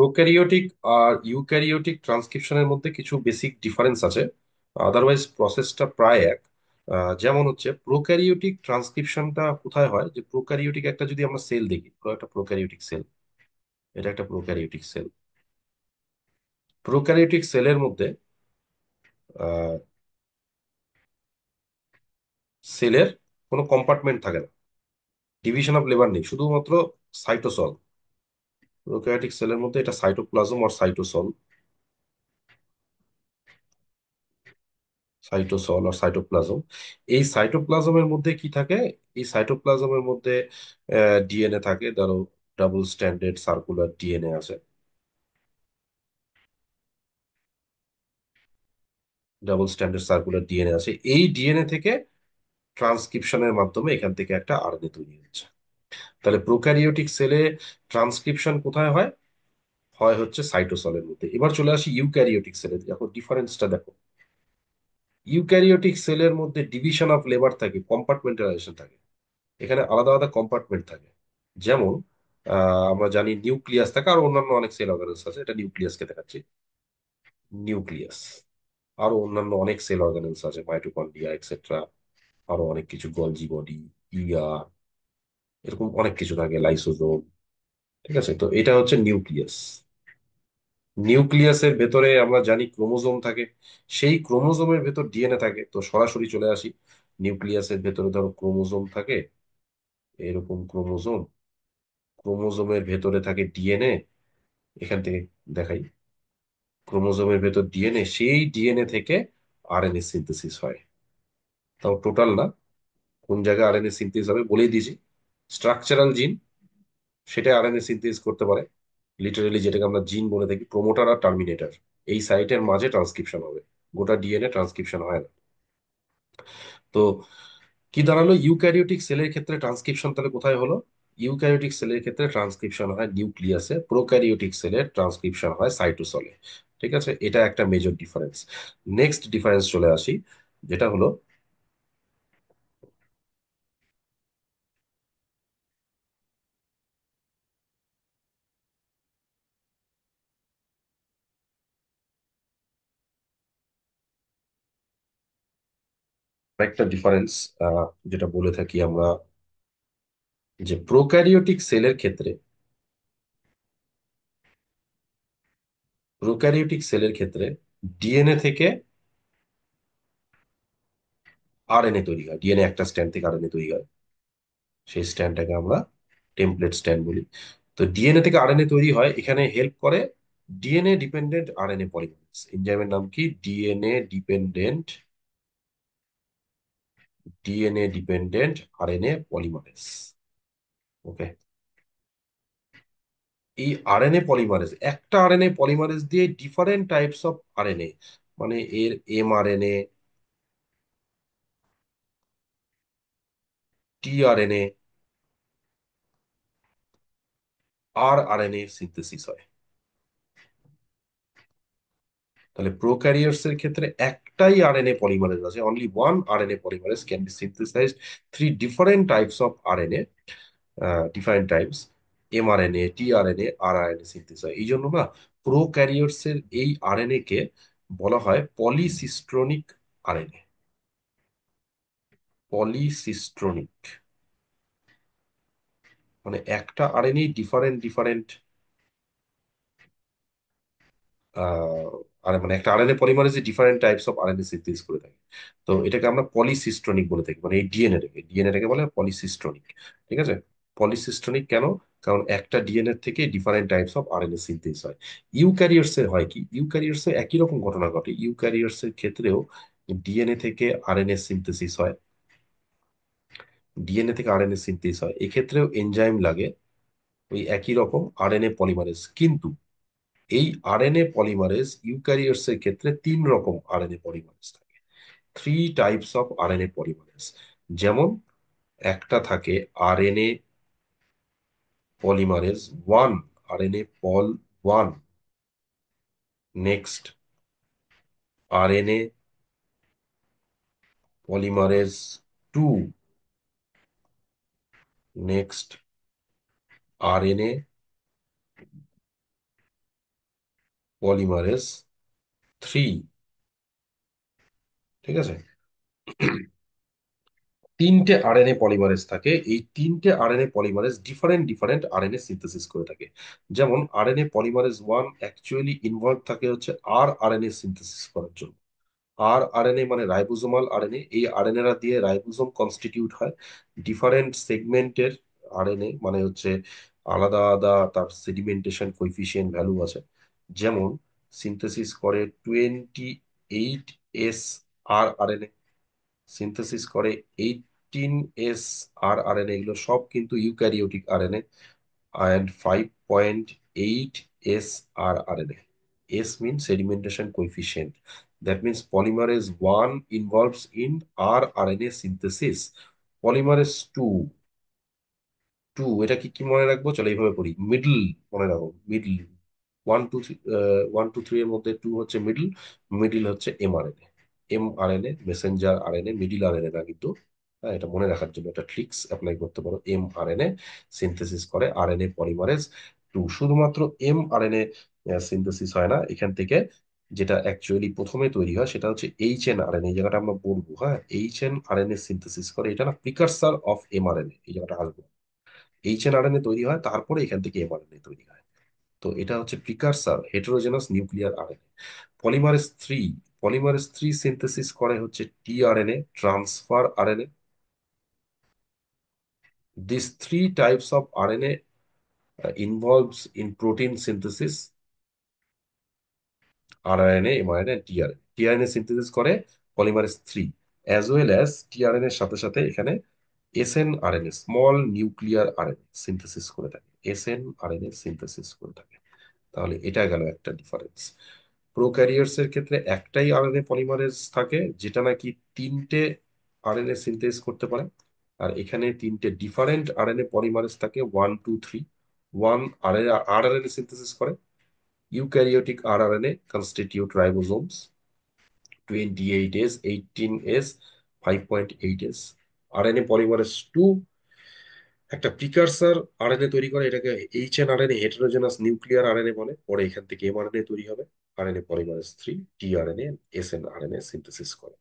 Prokaryotic আর eukaryotic ট্রান্সক্রিপশনের মধ্যে কিছু basic difference আছে। আদারওয়াইজ প্রসেসটা প্রায় এক। যেমন হচ্ছে প্রোক্যারিওটিক ট্রান্সক্রিপশনটা কোথায় হয়, যে প্রোক্যারিওটিক একটা যদি আমরা সেল দেখি, ধরো একটা প্রোক্যারিওটিক সেল, এটা একটা প্রোক্যারিওটিক সেল। প্রোক্যারিওটিক সেলের মধ্যে সেলের কোনো কম্পার্টমেন্ট থাকে না, ডিভিশন অফ লেবার নেই, শুধুমাত্র সাইটোসল। প্রোক্যারিওটিক সেলের মধ্যে এটা সাইটোপ্লাজম আর সাইটোসল, সাইটোসল আর সাইটোপ্লাজম। এই সাইটোপ্লাজমের মধ্যে কি থাকে? এই সাইটোপ্লাজমের মধ্যে ডিএনএ থাকে, ধরো ডাবল স্ট্যান্ডার্ড সার্কুলার ডিএনএ আছে। ডাবল স্ট্যান্ডার্ড সার্কুলার ডিএনএ আছে, এই ডিএনএ থেকে ট্রান্সক্রিপশনের মাধ্যমে এখান থেকে একটা আরএনএ তৈরি হচ্ছে। তাহলে প্রোক্যারিওটিক সেলে ট্রান্সক্রিপশন কোথায় হয়? হয় হচ্ছে সাইটোসলের মধ্যে। এবার চলে আসি ইউক্যারিওটিক সেলে, দেখো ডিফারেন্সটা দেখো। ইউক্যারিওটিক সেলের মধ্যে ডিভিশন অফ লেবার থাকে, কম্পার্টমেন্টালাইজেশন থাকে। এখানে আলাদা আলাদা কম্পার্টমেন্ট থাকে। যেমন আমরা জানি নিউক্লিয়াস থাকে, আর অন্যান্য অনেক সেল অর্গানেলস আছে, এটা নিউক্লিয়াসকে দেখাচ্ছি। নিউক্লিয়াস, আরো অন্যান্য অনেক সেল অর্গানেলস আছে, মাইটোকন্ড্রিয়া এক্সেট্রা, আরো অনেক কিছু, গলজি বডি, ইয়ার, এরকম অনেক কিছু থাকে, লাইসোজোম। ঠিক আছে, তো এটা হচ্ছে নিউক্লিয়াস। নিউক্লিয়াসের ভেতরে আমরা জানি ক্রোমোজোম থাকে, সেই ক্রোমোজোমের ভেতর ডিএনএ থাকে। তো সরাসরি চলে আসি, নিউক্লিয়াসের ভেতরে ধরো ক্রোমোজোম থাকে, এরকম ক্রোমোজোম, ক্রোমোজোমের ভেতরে থাকে ডিএনএ। এখান থেকে দেখাই, ক্রোমোজোমের ভেতর ডিএনএ, সেই ডিএনএ থেকে আরএনএ সিনথেসিস হয়। তাও টোটাল না, কোন জায়গায় আরএনএ সিনথেসিস হবে বলেই দিয়েছি। স্ট্রাকচারাল জিন, সেটা আরএনএ সিনথেসিস করতে পারে। লিটারেলি যেটাকে আমরা জিন বলে থাকি, প্রোমোটার আর টার্মিনেটর, এই সাইটের মাঝে ট্রান্সক্রিপশন হবে, গোটা ডিএনএ ট্রান্সক্রিপশন হয় না। তো কি দাঁড়ালো, ইউক্যারিওটিক সেলের ক্ষেত্রে ট্রান্সক্রিপশন তাহলে কোথায় হলো? ইউক্যারিওটিক সেলের ক্ষেত্রে ট্রান্সক্রিপশন হয় নিউক্লিয়াসে, প্রোক্যারিওটিক সেলের ট্রান্সক্রিপশন হয় সাইটোসলে। ঠিক আছে, এটা একটা মেজর ডিফারেন্স। নেক্সট ডিফারেন্স চলে আসি, যেটা হলো একটা ডিফারেন্স, যেটা বলে থাকি আমরা, যে প্রোক্যারিওটিক সেলের ক্ষেত্রে, প্রোক্যারিওটিক সেলের ক্ষেত্রে ডিএনএ থেকে আরএনএ তৈরি হয়, ডিএনএ একটা স্ট্র্যান্ড থেকে আরএনএ তৈরি হয়, সেই স্ট্র্যান্ডটাকে আমরা টেমপ্লেট স্ট্র্যান্ড বলি। তো ডিএনএ থেকে আরএনএ তৈরি হয়, এখানে হেল্প করে ডিএনএ ডিপেন্ডেন্ট আরএনএ পলিমারেজ। এনজাইমের নাম কি? DNA dependent RNA polymerase. Okay, এই আরএনএ পলিমারেজ, একটা আরএনএ পলিমারেজ দিয়ে ডিফারেন্ট টাইপস অফ আরএনএ, মানে এর mRNA, tRNA, rRNA synthesis হয়। তাহলে প্রোক্যারিয়ার্স এর ক্ষেত্রে একটাই আরএনএ পলিমারেজ আছে, only one RNA polymerase can be synthesized three different types of RNA, different types, mRNA, tRNA, rRNA synthesize হয়। এই জন্য না, প্রোক্যারিয়ার্স এর এই আরএনএ কে বলা হয় পলিসিস্ট্রনিক আরএনএ। পলিসিস্ট্রনিক মানে একটা আরএনএ ডিফারেন্ট ডিফারেন্ট, আর মানে একটা আরএনএ পলিমারেজে different types of RNA synthesis করে থাকে। তো এটাকে আমরা পলিসিস্ট্রনিক বলে থাকি, মানে এই ডিএনএটাকে বলে পলিসিস্ট্রনিক। ঠিক আছে, পলিসিস্ট্রনিক কেন? কারণ একটা ডিএনএ থেকে different types of RNA synthesis হয়। ইউক্যারিওটস এর হয় কি? ইউক্যারিওটস এর একই রকম ঘটনা ঘটে, ইউক্যারিওটস এর ক্ষেত্রেও ডিএনএ থেকে আরএনএ সিনথেসিস হয়, ডিএনএ থেকে আরএনএ সিনথেসিস হয়, এক্ষেত্রেও এনজাইম লাগে, ওই একই রকম আরএনএ পলিমারেজ। কিন্তু এই আরএনএ পলিমারেজ ইউক্যারিওটস এর ক্ষেত্রে তিন রকম আরএনএ পলিমারেজ থাকে, three types of RNA polymerase. যেমন একটা থাকে RNA polymerase one, RNA pol one. Next RNA polymerase two. Next RNA polymerase three. ঠিক আছে। তিনটে আরএনএ পলিমারেজ থাকে, এই তিনটে RNA polymerase different different RNA synthesis করে থাকে। যেমন RNA polymerase one actually involve থাকে হচ্ছে আর আরএনএ সিনথেসিস করার জন্য। আর আরএনএ মানে রাইবোজোমাল আরএনএ, এই আরএনএরা দিয়ে রাইবোজোম কনস্টিটিউট হয়। ডিফারেন্ট সেগমেন্টের আরএনএ মানে হচ্ছে আলাদা আলাদা তার সেডিমেন্টেশন কোএফিসিয়েন্ট ভ্যালু আছে। যেমন সিনথেসিস করে 28 এস আর আরএনএ, সিনথেসিস করে 18 এস আর আরএনএ, এগুলো সব কিন্তু eukaryotic RNA. and 5.8 srRNA. S means sedimentation coefficient. That means polymerase 1 involves in rRNA synthesis. Polymerase 2, এটা কি কি মনে রাখবো, চলো এইভাবে করি। মিডল মনে রাখো, মিডল। 1 2 3, 1 2 3 এর মধ্যে 2 হচ্ছে মিডল। মিডল হচ্ছে mRNA. MRNA Messenger RNA, middle RNA না কিন্তু। হ্যাঁ, এটা মনে রাখার জন্য একটা ট্রিক্স অ্যাপ্লাই করতে পারো। এমআরএনএ সিনথেসিস করে আরএনএ পলিমারেজ 2। শুধুমাত্র এমআরএনএ সিনথেসিস হয় না এখান থেকে, যেটা অ্যাকচুয়ালি প্রথমে তৈরি হয় সেটা হচ্ছে এইচএনআরএনএ। এই জায়গাটা আমরা বলবো, হ্যাঁ, এইচএনআরএনএ সিনথেসিস করে, এটা না প্রিকারসার অফ এমআরএনএ, এই জায়গাটা আসবে। এইচএনআরএনএ তৈরি হয়, তারপরে এখান থেকে এমআরএনএ তৈরি হয়। তো এটা হচ্ছে precursor heterogeneous nuclear RNA. Polymerase three, polymerase three synthesis করে হচ্ছে tRNA, transfer RNA. This three types of RNA involves in protein synthesis, rRNA, mRNA, tRNA. TRNA synthesis করে polymerase three, as well as tRNA এর সাথে সাথে এখানে snRNA, small nuclear RNA synthesis করে থাকে। এসএনআরএনএ synthesis করে থাকে। তাহলে এটা গেল একটা ডিফারেন্স। প্রোক্যারিয়ার্স এর ক্ষেত্রে একটাই আরএনএ পলিমারেজ থাকে, যেটা নাকি তিনটে আরএনএ সিনথেস করতে পারে। আর এখানে তিনটে ডিফারেন্ট আরএনএ পলিমারেজ থাকে, 1 2 3। ওয়ান আরআরএনএ সিনথেসিস করে। Eukaryotic rRNA constitute ribosomes, 28 S, 18 S, 5.8 S. RNA polymerase two একটা প্রিকারসার আরএনএ তৈরি করে, এটাকে এইচএনআরএনএ, হেটেরোজেনাস নিউক্লিয়ার আরএনএ বলে। পরে এখান থেকে এমআরএনএ তৈরি হবে। RNA polymerase three tRNA snRNA synthesis করে।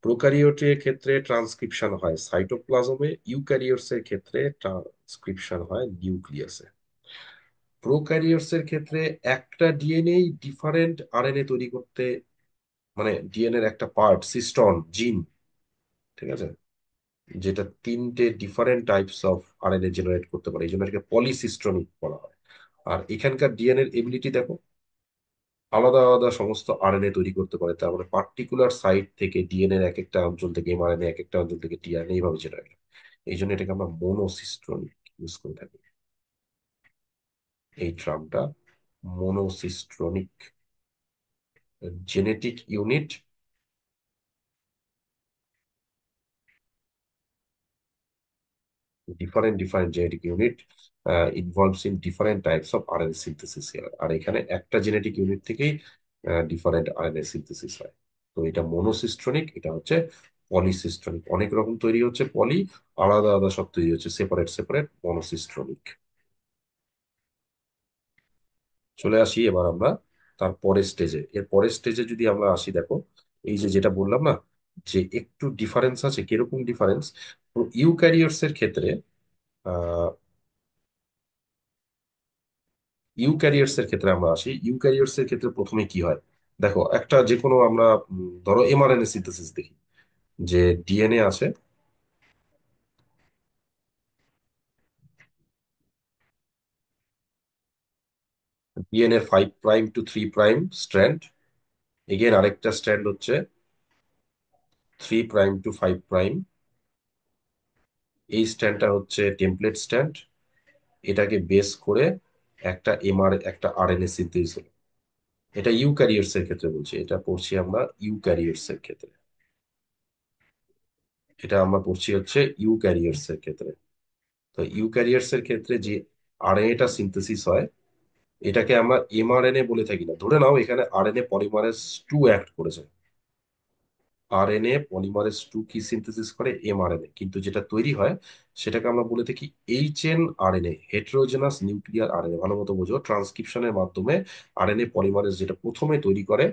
প্রোক্যারিওটের ক্ষেত্রে ট্রান্সক্রিপশন হয় সাইটোপ্লাজমে, ইউক্যারিওটস এর ক্ষেত্রে ট্রান্সক্রিপশন হয় নিউক্লিয়াসে। প্রোক্যারিওটস এর ক্ষেত্রে একটা ডিএনএ ডিফারেন্ট আরএনএ তৈরি করতে, মানে ডিএনএ এর একটা পার্ট সিস্টন জিন, ঠিক আছে, যেটা তিনটে different types of RNA generate করতে পারে, এই জন্য এটাকে পলিসিস্টনিক বলা হয়। আর এখানকার ডিএনএ এবিলিটি দেখো, আলাদা আলাদা সমস্ত আরএনএ তৈরি করতে পারে। তার মানে পার্টিকুলার সাইট থেকে ডিএনএ এক একটা অঞ্চল থেকে এমআরএনএ, এক একটা অঞ্চল থেকে টিআরএনএ, এইভাবে জেনারেট হয়। এই জন্য এটাকে আমরা মোনোসিস্টনিক ইউজ করে থাকি, এই ট্রামটা monocistronic. Genetic unit, different different genetic unit involves in different types of RNA synthesis. আর এখানে একটা জেনেটিক ইউনিট থেকেই ডিফারেন্ট আরএনএ সিনথেসিস হয়। তো এটা মোনোসিস্ট্রনিক, এটা হচ্ছে পলিসিস্ট্রনিক। অনেক রকম তৈরি হচ্ছে পলি, আলাদা আলাদা সব তৈরি হচ্ছে সেপারেট সেপারেট মনোসিস্ট্রনিক। চলে আসি এবার আমরা তার পরের স্টেজে। এর পরের স্টেজে যদি আমরা আসি, দেখো এই যে যেটা বললাম না, যে একটু ডিফারেন্স আছে। কিরকম ডিফারেন্স? ইউক্যারিওটস এর ক্ষেত্রে, ইউক্যারিওটস এর ক্ষেত্রে আমরা আসি। ইউক্যারিওটস এর ক্ষেত্রে প্রথমে কি হয়, দেখো একটা যে কোনো আমরা ধরো এমআরএনএ সিনথেসিস দেখি, যে ডিএনএ আছে, DNA 5 prime to 3 prime strand, again আরেকটা স্ট্র্যান্ড হচ্ছে 3 প্রাইম টু 5 প্রাইম। এই স্ট্র্যান্ডটা হচ্ছে টেমপ্লেট স্ট্র্যান্ড, এটাকে বেস করে একটা আরএনএ সিনথেসিস হলো। এটা ইউক্যারিওটস এর ক্ষেত্রে বলছি, এটা পড়ছি আমরা ইউক্যারিওটস এর ক্ষেত্রে। এটা আমরা পড়ছি হচ্ছে ইউক্যারিওটস এর ক্ষেত্রে। তো ইউক্যারিওটস এর ক্ষেত্রে যে আরএনএটা সিনথেসিস হয়, এটাকে আমরা এমআরএনএ বলে থাকি না। ধরে নাও এখানে আরএনএ পলিমারেজ টু অ্যাক্ট করেছে, আরএনএ পলিমারেজ টু কি সিনথেসিস করে? এমআরএনএ। কিন্তু যেটা তৈরি হয় সেটাকে আমরা বলে থাকি HN RNA, heterogeneous nuclear RNA. ভালো মতো বোঝো, ট্রান্সক্রিপশনের মাধ্যমে আরএনএ পলিমারেজ যেটা প্রথমে তৈরি করে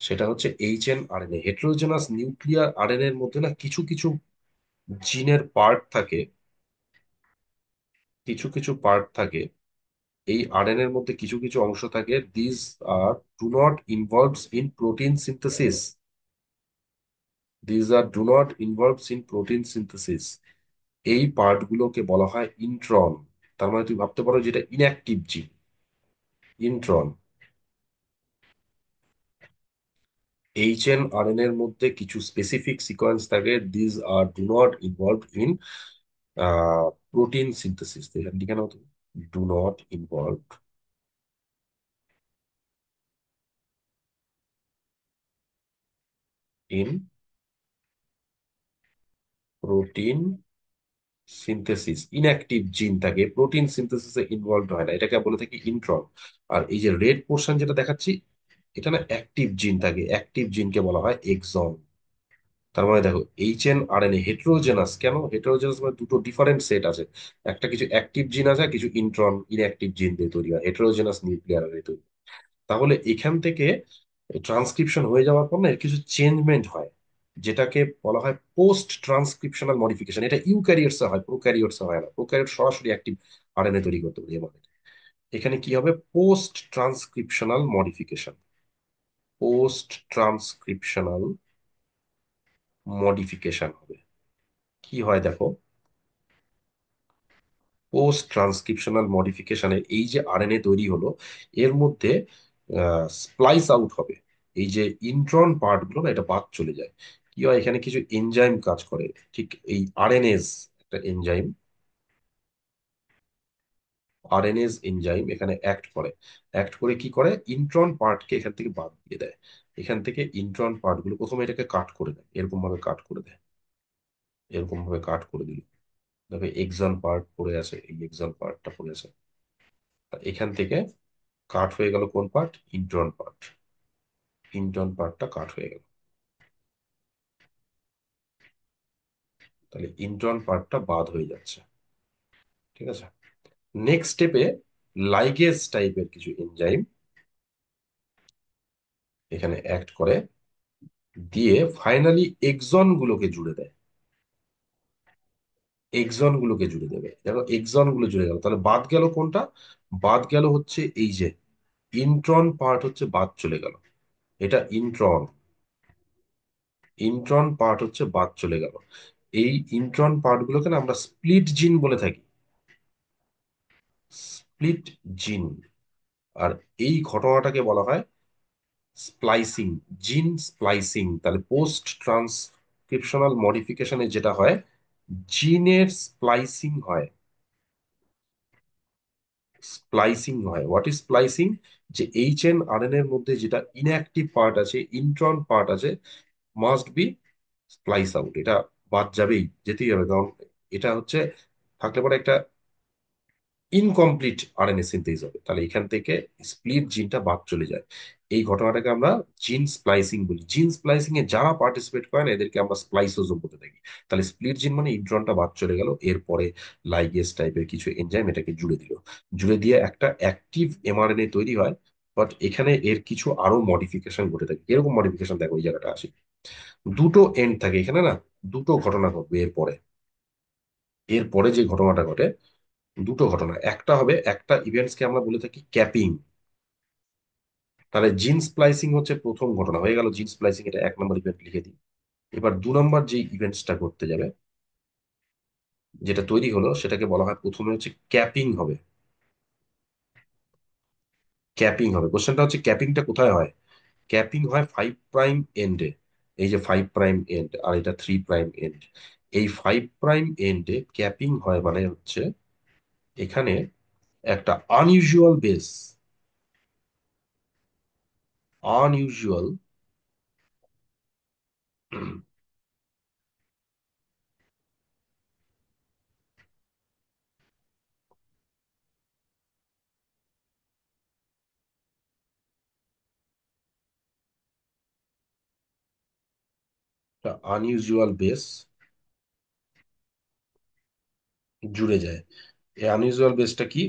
সেটা হচ্ছে HN RNA. Heterogeneous nuclear RNA এর মধ্যে না কিছু কিছু জিনের পার্ট থাকে, কিছু কিছু পার্ট থাকে, এই আরএনএ এর মধ্যে কিছু কিছু অংশ থাকে, this are do not involves in protein synthesis, this are do not involves in protein synthesis. এই পার্টগুলোকে বলা হয় ইন্ট্রন। তার মানে তুমি ভাবতে পারো যেটা ইনঅ্যাক্টিভ জিন, ইন্ট্রন। এইচএন আরএনএ এর মধ্যে কিছু স্পেসিফিক সিকোয়েন্স থাকে, this are do not involve in protein synthesis. এখানে লিখে নাও তুমি, do not involve in protein synthesis. Inactive gene থাকে, প্রোটিন সিনথেসিসে ইনভলভ হয় না, এটাকে বলে থাকি ইন্ট্রন। আর এই যে রেড পোর্শন যেটা দেখাচ্ছি, এটা না অ্যাক্টিভ জিন থাকে, অ্যাক্টিভ জিনকে বলা হয় এক্সন। তার মানে দেখো, এইচএন আরএনএ হেটেরোজেনাস। কেন হেটেরোজেনাস? মানে দুটো ডিফারেন্ট সেট আছে, একটা কিছু অ্যাক্টিভ জিন আছে, আর কিছু ইন্ট্রন ইনঅ্যাক্টিভ জিন দিয়ে তৈরি হয়, হেটেরোজেনাস নিউক্লিয়ার আরএনএ তৈরি হয়। তাহলে এখান থেকে ট্রান্সক্রিপশন হয়ে যাওয়ার পর না এর কিছু চেঞ্জমেন্ট হয়, যেটাকে বলা হয় পোস্ট ট্রান্সক্রিপশনাল মডিফিকেশন। এটা ইউক্যারিওটসে হয়, প্রোক্যারিওটসে হয় না। প্রোক্যারিওট সরাসরি অ্যাক্টিভ আরএনএ তৈরি করতে পারে, যেমন এখানে কি হবে, post transcriptional modification. Post transcriptional modification হবে। কি হয় দেখো, পোস্ট ট্রান্সক্রিপশনাল মডিফিকেশনে এই যে আরএনএ তৈরি হলো, এর মধ্যে স্প্লাইস আউট হবে। এই যে ইন্ট্রন পার্ট গুলো না, এটা বাদ চলে যায়। কি হয়, এখানে কিছু এনজাইম কাজ করে, ঠিক এই আরএনএস, একটা এনজাইম, আরএনএস এনজাইম এখানে অ্যাক্ট করে। অ্যাক্ট করে কি করে, ইন্ট্রন পার্টকে এখান থেকে বাদ দিয়ে দেয়। এখান থেকে ইন্ট্রন পার্ট গুলো প্রথমে এটাকে কাট করে দেয়, এরকম ভাবে কাট করে দেয়, এরকম ভাবে কাট করে দিল। দেখো এক্সন পার্ট পড়ে আছে, এই এক্সন পার্টটা পড়ে আছে। এখান থেকে কাট হয়ে গেল কোন পার্ট, ইন্ট্রন পার্ট। ইন্ট্রন পার্টটা কাট হয়ে গেল, তাহলে ইন্ট্রন পার্টটা বাদ হয়ে যাচ্ছে। ঠিক আছে। নেক্সট স্টেপে লাইগেজ টাইপের কিছু এনজাইম এখানে অ্যাক্ট করে, দিয়ে ফাইনালি এক্সন গুলোকে জুড়ে দেয়। এক্সন গুলোকে জুড়ে দেবে, দেখো এক্সন গুলো জুড়ে গেল, তাহলে বাদ গেল কোনটা, বাদ গেল হচ্ছে এই যে ইন্ট্রন পার্ট, হচ্ছে বাদ চলে গেল। এটা ইন্ট্রন, ইন্ট্রন পার্ট হচ্ছে বাদ চলে গেল। এই ইন্ট্রন পার্ট গুলোকে না আমরা স্প্লিট জিন বলে থাকি, স্প্লিট জিন। আর এই ঘটনাটাকে বলা হয় স্প্লাইসিং, জিন স্প্লাইসিং। তাহলে পোস্ট ট্রান্সক্রিপশনাল মডিফিকেশনে যেটা হয়, জিনের স্প্লাইসিং হয়, স্প্লাইসিং হয়। What is splicing? যে এইচএন আরএনএ এর মধ্যে যেটা ইনঅ্যাক্টিভ পার্ট আছে, ইন্ট্রন পার্ট আছে, মাস্ট বি স্প্লাইস আউট। এটা বাদ যাবেই, যেতেই হবে, কারণ এটা হচ্ছে থাকলে পরে একটা ইনকমপ্লিট আরএনএ সিনথেস হবে। তাহলে এখান থেকে স্প্লিট জিনটা বাদ চলে যায়। এই ঘটনাটাকে আমরা জিন স্প্লাইসিং বলি। জিন স্প্লাইসিং এ যারা পার্টিসিপেট করে না, এদেরকে আমরা স্প্লাইসোজোম বলতে থাকি। তাহলে স্প্লিট জিন মানে ইন্ট্রনটা বাদ চলে গেল, এরপরে লাইগেজ টাইপের কিছু এনজাইম এটাকে জুড়ে দিল, জুড়ে দিয়ে একটা অ্যাক্টিভ এমআরএনএ তৈরি হয়। বাট এখানে এর কিছু আরো মডিফিকেশন ঘটে থাকে। এরকম মডিফিকেশন দেখো, ওই জায়গাটা আসি, দুটো এন্ড থাকে এখানে না, দুটো ঘটনা ঘটবে এরপরে। এরপরে যে ঘটনাটা ঘটে, দুটো ঘটনা, একটা হবে, একটা ইভেন্টসকে আমরা বলে থাকি ক্যাপিং। তাহলে জিন স্প্লাইসিং হচ্ছে প্রথম ঘটনা, হয়ে গেল জিন স্প্লাইসিং, এটা এক নম্বর ইভেন্ট লিখে দিই। এবার দু নম্বর যে ইভেন্টসটা করতে যাবে, যেটা তৈরি হলো, সেটাকে বলা হয় প্রথমে হচ্ছে ক্যাপিং হবে। ক্যাপিং হবে, কোশ্চেনটা হচ্ছে ক্যাপিংটা কোথায় হয়। ক্যাপিং হয় 5 প্রাইম এন্ডে। এই যে 5 প্রাইম এন্ড, আর এটা 3 প্রাইম এন্ড। এই 5 প্রাইম এন্ডে ক্যাপিং হয়, মানে হচ্ছে এখানে একটা unusual base, unusual, unusual base জুড়ে যায়। এই আনইউজুয়াল বেসটা কি?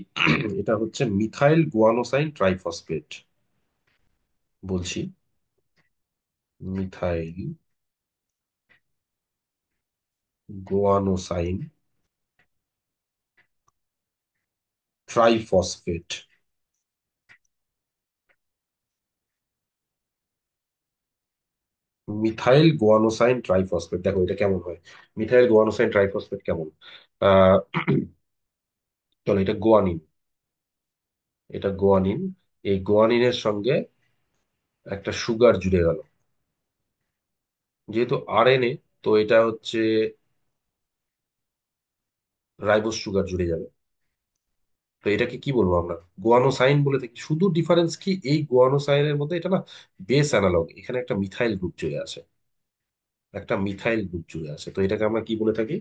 এটা হচ্ছে মিথাইল গুয়ানোসাইন ট্রাইফসফেট। বলছি, methyl guanosine triphosphate. Methyl guanosine triphosphate, দেখো এটা কেমন হয়। মিথাইল গুয়ানোসাইন ট্রাইফসফেট কেমন? আহ চলো, এটা গোয়ানিন। এটা গোয়ানিন। এই গোয়ানিনের সঙ্গে একটা সুগার জুড়ে গেল। যেহেতু আরএনএ, তো এটা হচ্ছে রাইবোজ সুগার জুড়ে যাবে। তো এটাকে কি বলবো আমরা? গোয়ানোসাইন বলে থাকি। শুধু ডিফারেন্স কি, এই গোয়ানোসাইনের মধ্যে এটা না বেস অ্যানালগ, এখানে একটা মিথাইল গ্রুপ চলে আসে। একটা মিথাইল গ্রুপ চলে আসে, তো এটাকে আমরা কি বলে থাকি?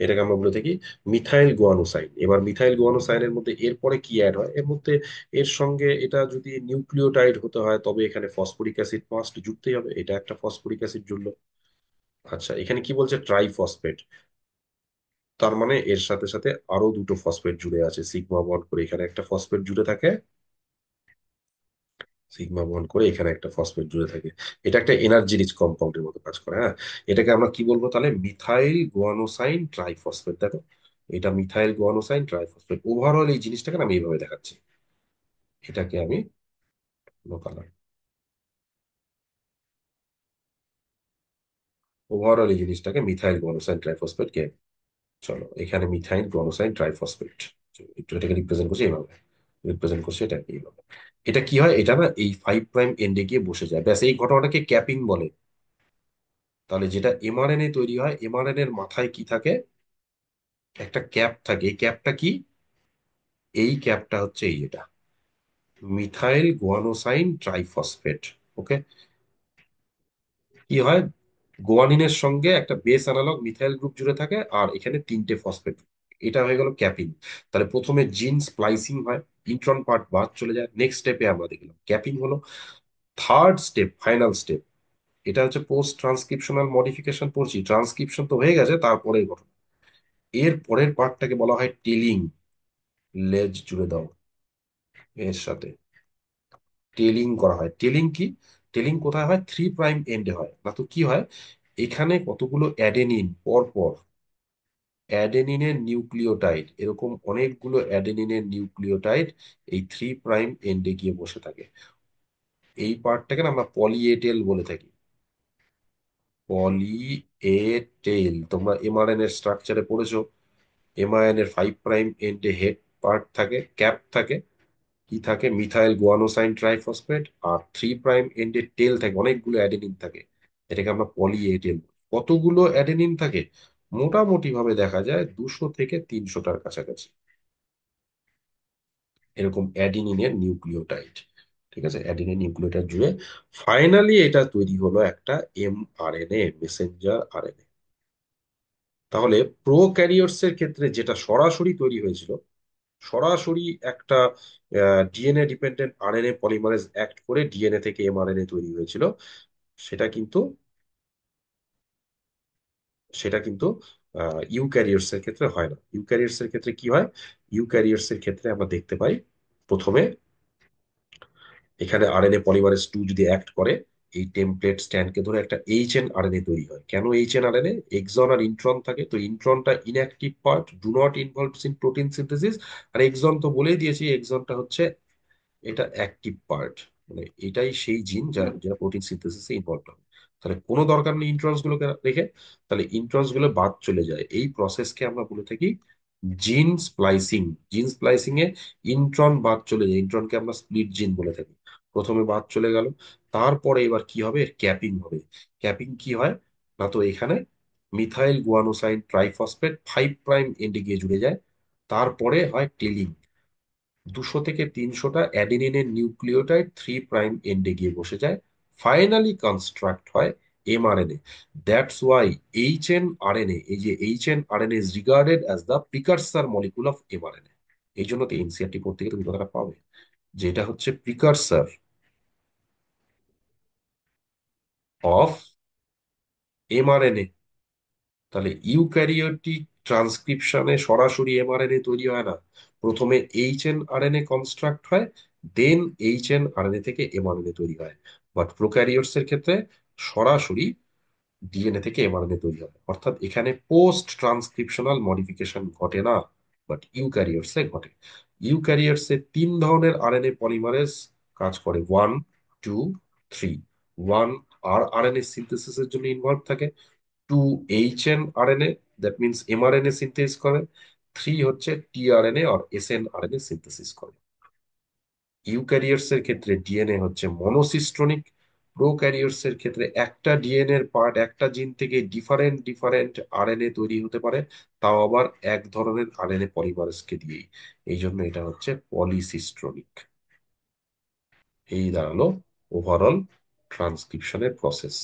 এটাকে আমরা বলে থাকি মিথাইল গোয়ানোসাইন। এবার মিথাইল গোয়ানোসাইনের মধ্যে এরপরে কি অ্যাড হয় এর মধ্যে? এর সঙ্গে এটা যদি নিউক্লিওটাইড হতে হয়, তবে এখানে ফসফরিক অ্যাসিড মাস্ট যুক্তই হবে। এটা একটা ফসফরিক অ্যাসিড জুড়লো। আচ্ছা, এখানে কি বলছে? ট্রাইফসফেট। তার মানে এর সাথে সাথে আরো দুটো ফসফেট জুড়ে আছে, সিগমা বন্ড করে এখানে একটা ফসফেট জুড়ে থাকে। সিগমা বন্ড করে এখানে একটা ফসফেট জুড়ে থাকে। এটা একটা এনার্জি রিচ কম্পাউন্ডের মতো কাজ করে, হ্যাঁ। এটাকে আমরা কি বলবো তাহলে? Methyl guanosine triphosphate. দেখো, এটা মিথাইল গুয়ানোসাইন ট্রাইফসফেট। ওভারঅল এই জিনিসটাকে না আমি এইভাবে দেখাচ্ছি। এটাকে আমি লোকাল, ওভারঅল এই জিনিসটাকে মিথাইল গুয়ানোসাইন ট্রাইফসফেট কে। চলো, এখানে মিথাইল গুয়ানোসাইন ট্রাইফসফেট একটু এটাকে রিপ্রেজেন্ট করছি এইভাবে। রিপ্রেজেন্ট করছি এটা এইভাবে। এটা কি হয়? এটা না এই 5 প্রাইম এন্ডে গিয়ে বসে যায়, ব্যাস। এই ঘটনাটাকে ক্যাপিং বলে। তাহলে যেটা এমআরএনএ তৈরি হয়, এমআরএনএ এর মাথায় কি থাকে? একটা ক্যাপ থাকে। এই ক্যাপটা কি? এই ক্যাপটা হচ্ছে এই যেটা মিথাইল গুয়ানোসাইন ট্রাইফসফেট। ওকে। কি হয়? গোয়ানিনের সঙ্গে একটা বেস অ্যানালগ মিথাইল গ্রুপ জুড়ে থাকে, আর এখানে তিনটে ফসফেট। এটা হয়ে গেল ক্যাপিং। তাহলে প্রথমে জিন স্প্লাইসিং হয়, ইন্ট্রন পার্ট বাদ চলে যায়। নেক্সট স্টেপে আমরা দেখলাম ক্যাপিং হলো। থার্ড স্টেপ, ফাইনাল স্টেপ, এটা হচ্ছে পোস্ট ট্রান্সক্রিপশনাল মডিফিকেশন। পড়ছি ট্রান্সক্রিপশন তো হয়ে গেছে, তারপরে ঘটনা। এর পরের পার্টটাকে বলা হয় টেলিং। লেজ জুড়ে দাও এর সাথে। টেলিং করা হয়। টেলিং কি? টেলিং কোথায় হয়? 3 প্রাইম এন্ডে হয় না তো কি হয়? এখানে কতগুলো অ্যাডেনিন পর পর, অ্যাডেনিনের নিউক্লিওটাইড, এরকম অনেকগুলো অ্যাডেনিনের নিউক্লিওটাইড এই 3 প্রাইম এন্ডে গিয়ে বসে থাকে। এই পার্টটাকে না আমরা পলি এ টেল বলে থাকি। পলি এ টেল, তোমরা এমআরএন এর স্ট্রাকচারে পড়েছো। এমআরএন এর 5 প্রাইম এন্ডে হেড পার্ট থাকে, ক্যাপ থাকে। কি থাকে? Methyl guanosine triphosphate. আর 3 প্রাইম এন্ডে টেল থাকে, অনেকগুলো অ্যাডেনিন থাকে। এটাকে আমরা পলি এ টেল। কতগুলো অ্যাডেনিন থাকে? মোটামুটি ভাবে দেখা যায় 200 থেকে 300টার কাছাকাছি, এরকম অ্যাডিনিনের নিউক্লিওটাইড। ঠিক আছে, অ্যাডিনিন নিউক্লিওটাইড জুড়ে ফাইনালি এটা তৈরি হলো একটা এমআরএনএ, মেসেঞ্জার আরএনএ। তাহলে প্রোক্যারিওটস এর ক্ষেত্রে যেটা সরাসরি তৈরি হয়েছিল, সরাসরি একটা DNA dependent RNA polymerase act করে ডিএনএ থেকে এমআরএনএ তৈরি হয়েছিল, সেটা কিন্তু সেটা কিন্তু ইউক্যারিওটস এর ক্ষেত্রে হয় না। ইউক্যারিওটস এর ক্ষেত্রে কি হয়? ইউক্যারিওটস এর ক্ষেত্রে আমরা দেখতে পাই প্রথমে এখানে আরএনএ পলিমারেজ 2 যদি অ্যাক্ট করে, এই টেমপ্লেট স্ট্যান্ডকে ধরে একটা এইচ এন আরএনএ তৈরি হয়। কেন এইচ এন আরএনএ? এক্সন আর ইন্ট্রন থাকে, তো ইন্ট্রনটা inactive part, do not involve in protein synthesis. আর এক্সন তো বলেই দিয়েছি, এক্সনটা হচ্ছে এটা অ্যাক্টিভ পার্ট। মানে এটাই সেই জিন যা যেটা প্রোটিন সিনথেসিসে ইনভলভ হবে। তাহলে কোনো দরকার নেই ইন্ট্রন্স গুলোকে রেখে। তাহলে ইন্ট্রন্স গুলো বাদ চলে যায়, এই প্রসেসকে আমরা বলে থাকি জিন স্প্লাইসিং। জিন স্প্লাইসিং এ ইন্ট্রন বাদ চলে যায়, ইন্ট্রনকে আমরা স্প্লিট জিন বলে থাকি। প্রথমে বাদ চলে গেল, তারপরে এবার কি হবে? ক্যাপিং হবে। ক্যাপিং কি হয়? না তো এখানে মিথাইল গুয়ানোসাইন ট্রাইফসফেট 5 প্রাইম এন্ডে গিয়ে জুড়ে যায়। তারপরে হয় টেলিং। 200 থেকে 300টা অ্যাডেনিনের নিউক্লিওটাইড 3 প্রাইম এন্ডে গিয়ে বসে যায়। ফাইনালি কনস্ট্রাক্ট হয় mRNA. That's why H N RNA, এই যে H N RNA is regarded as the precursor molecule of mRNA. এই জন্য তো এনসিআরটি পড়তে গেলে তুমি কথাটা পাবে, যে এটা হচ্ছে প্রিকারসার অফ এমআরএনএ। তাহলে ইউক্যারিওটিক ট্রান্সক্রিপশনে সরাসরি এমআরএনএ তৈরি হয় না, প্রথমে এইচএনআরএনএ কনস্ট্রাক্ট হয়, দেন এইচএনআরএনএ থেকে এমআরএনএ তৈরি হয়। বাট প্রোক্যারিওটস এর ক্ষেত্রে সরাসরি ডিএনএ থেকে এমআরএনএ তৈরি হয়, অর্থাৎ এখানে পোস্ট ট্রান্সক্রিপশনাল মডিফিকেশন ঘটে না, বাট ইউক্যারিওটস এ ঘটে। ইউক্যারিওটস এ তিন ধরনের আরএনএ পলিমারেজ কাজ করে, 1, 2, 3। ওয়ান আর আরএনএ সিনথেসিসের জন্য ইনভলভ থাকে, 2 hnRNA, that means mRNA synthase করে, 3 হচ্ছে টিআরএনএ আর এসএনআরএনএ সিনথেসিস করে। ইউক্যারিওটস এর ক্ষেত্রে ডিএনএ হচ্ছে মনোসিস্ট্রনিক, প্রোক্যারিওটস এর ক্ষেত্রে একটা ডিএনএ এর পার্ট, একটা জিন থেকে ডিফারেন্ট ডিফারেন্ট আরএনএ তৈরি হতে পারে, তাও আবার এক ধরনের আরএনএ পলিমারেজকে দিয়েই। এই জন্য এটা হচ্ছে পলিসিস্ট্রনিক। এই দাঁড়ালো ওভারঅল ট্রান্সক্রিপশনের প্রসেস।